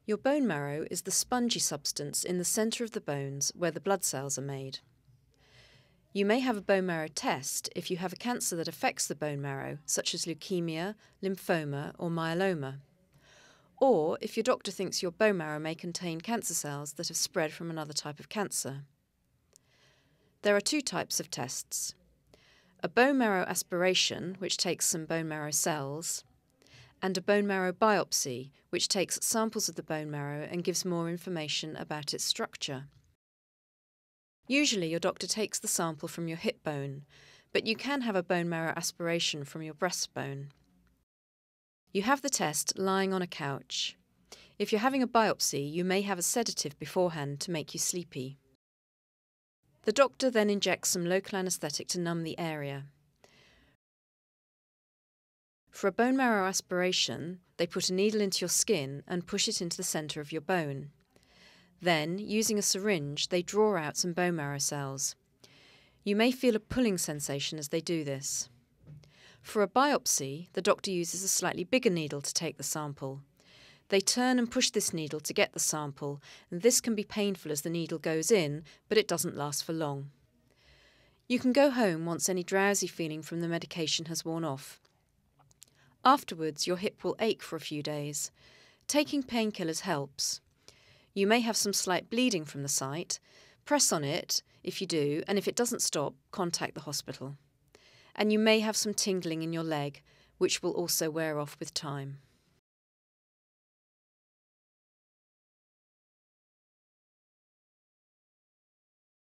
Your bone marrow is the spongy substance in the centre of the bones where the blood cells are made. You may have a bone marrow test if you have a cancer that affects the bone marrow, such as leukemia, lymphoma, or myeloma, or if your doctor thinks your bone marrow may contain cancer cells that have spread from another type of cancer. There are two types of tests: a bone marrow aspiration, which takes some bone marrow cells, and a bone marrow biopsy, which takes samples of the bone marrow and gives more information about its structure. Usually your doctor takes the sample from your hip bone, but you can have a bone marrow aspiration from your breastbone. You have the test lying on a couch. If you're having a biopsy, you may have a sedative beforehand to make you sleepy. The doctor then injects some local anaesthetic to numb the area. For a bone marrow aspiration, they put a needle into your skin and push it into the centre of your bone. Then, using a syringe, they draw out some bone marrow cells. You may feel a pulling sensation as they do this. For a biopsy, the doctor uses a slightly bigger needle to take the sample. They turn and push this needle to get the sample, and this can be painful as the needle goes in, but it doesn't last for long. You can go home once any drowsy feeling from the medication has worn off. Afterwards, your hip will ache for a few days. Taking painkillers helps. You may have some slight bleeding from the site. Press on it if you do, and if it doesn't stop, contact the hospital. And you may have some tingling in your leg, which will also wear off with time.